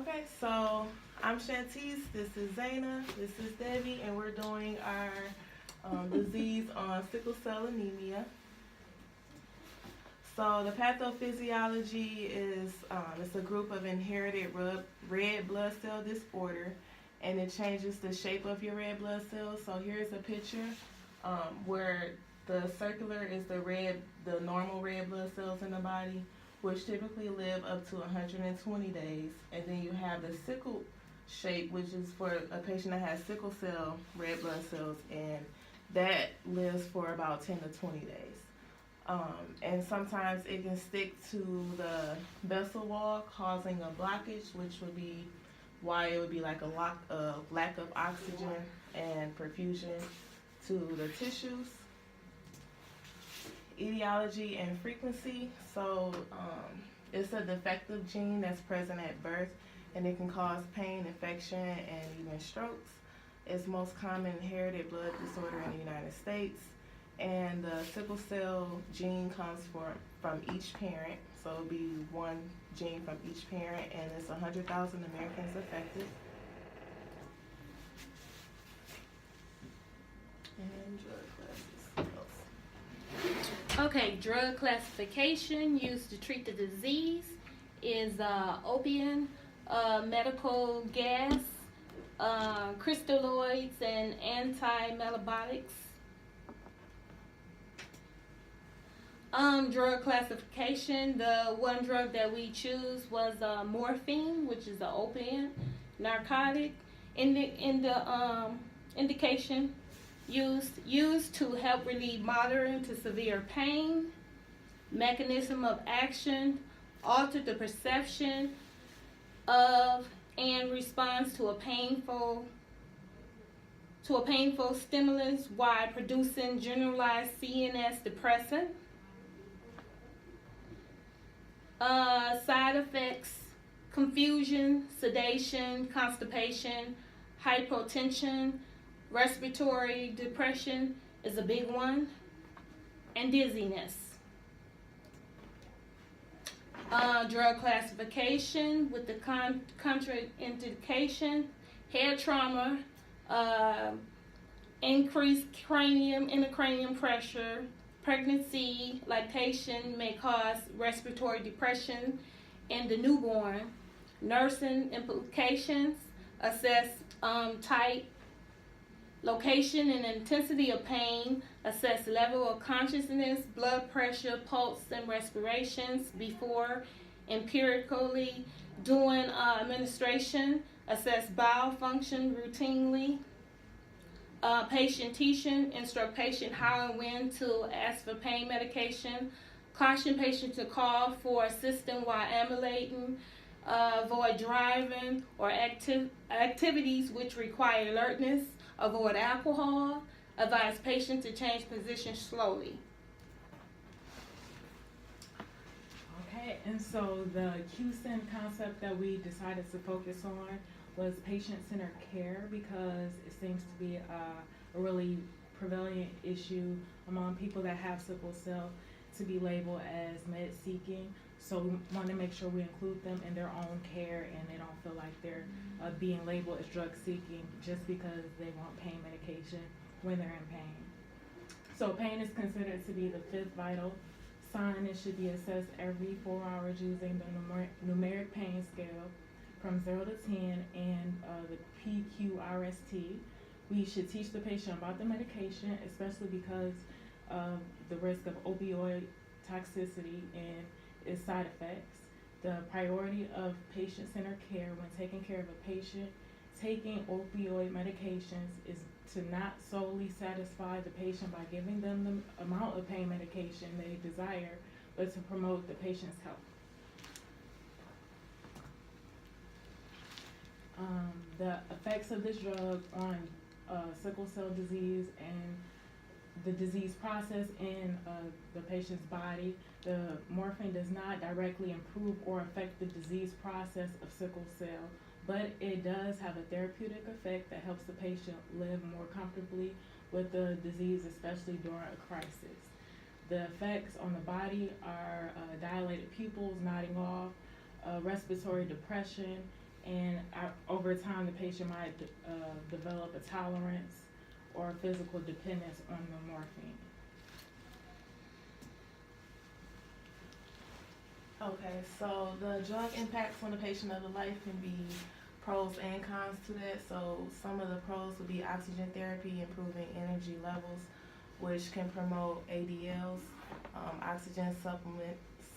Okay, so I'm Shantice, this is Zaina, this is Debbie, and we're doing our disease on sickle cell anemia. So the pathophysiology is it's a group of inherited red blood cell disorder, and it changes the shape of your red blood cells. So here's a picture where the circular is the normal red blood cells in the body, which typically live up to 120 days, and then you have the sickle shape, which is for a patient that has sickle cell red blood cells, and that lives for about 10 to 20 days. And sometimes it can stick to the vessel wall, causing a blockage, which would be why it would be like a lack of oxygen and perfusion to the tissues. Etiology and frequency. So it's a defective gene that's present at birth, and it can cause pain, infection, and even strokes. It's most common inherited blood disorder in the United States. And the sickle cell gene comes from each parent, so it'll be one gene from each parent, and it's 100,000 Americans affected. And drug classes. Okay, drug classification used to treat the disease is opium, medical gas, crystalloids, and anti-metabolics. Drug classification, the one drug that we choose was morphine, which is an opiate narcotic. In the indication, used to help relieve moderate to severe pain. Mechanism of action: alter the perception of and response to a painful stimulus while producing generalized CNS depressant. Side effects: confusion, sedation, constipation, hypotension, respiratory depression is a big one, and dizziness. Drug classification with the contraindication: head trauma, increased intracranial pressure. Pregnancy, lactation may cause respiratory depression in the newborn. Nursing implications: assess type, location, and intensity of pain. Assess level of consciousness, blood pressure, pulse, and respirations before empirically doing administration. Assess bowel function routinely. Patient teaching: instruct patient how and when to ask for pain medication. Caution patient to call for assistance while ambulating. Avoid driving or activities which require alertness. Avoid alcohol. Advise patient to change position slowly. Okay, and so the QSIN concept that we decided to focus on was patient-centered care, because it seems to be a really prevalent issue among people that have sickle cell to be labeled as med-seeking. So we want to make sure we include them in their own care, and they don't feel like they're being labeled as drug-seeking just because they want pain medication when they're in pain. So pain is considered to be the fifth vital sign. It should be assessed every 4 hours using the numeric pain scale from 0 to 10 and the PQRST. We should teach the patient about the medication, especially because of the risk of opioid toxicity and its side effects. The priority of patient-centered care when taking care of a patient taking opioid medications is to not solely satisfy the patient by giving them the amount of pain medication they desire, but to promote the patient's health. The effects of this drug on sickle cell disease and the disease process in the patient's body: the morphine does not directly improve or affect the disease process of sickle cell, but it does have a therapeutic effect that helps the patient live more comfortably with the disease, especially during a crisis. The effects on the body are dilated pupils, nodding off, respiratory depression, and over time the patient might develop a tolerance or physical dependence on the morphine. Okay, so the drug impacts on the patient of the life can be pros and cons to that. So some of the pros would be oxygen therapy, improving energy levels, which can promote ADLs. Oxygen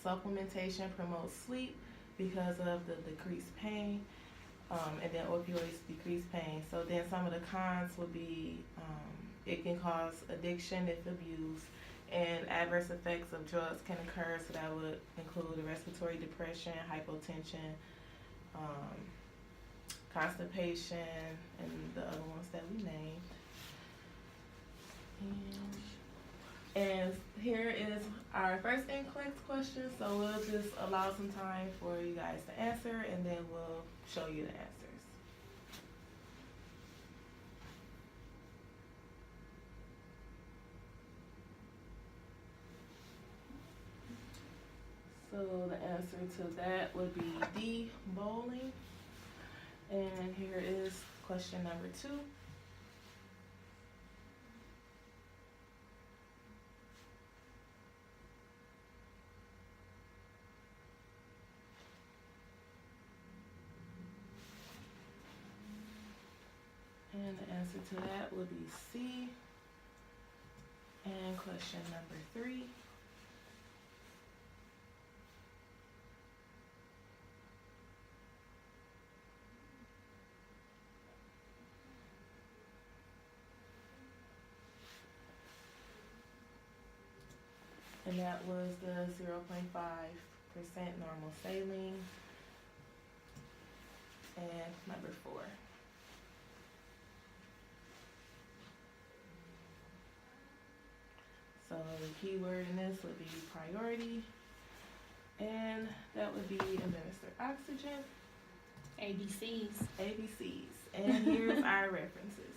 supplementation promotes sleep because of the decreased pain, and then opioids decrease pain. So then some of the cons would be it can cause addiction if abused, and adverse effects of drugs can occur. So that would include respiratory depression, hypotension, constipation, and the other ones that we named. And here is our first NCLEX question. So we'll just allow some time for you guys to answer, and then we'll show you the answers. So the answer to that would be D, bowling. And here is question number 2. And the answer to that would be C. And question number 3. And that was the 0.5% normal saline. And number 4. So the keyword in this would be priority, and that would be administer oxygen. ABCs. ABCs. And here's our references.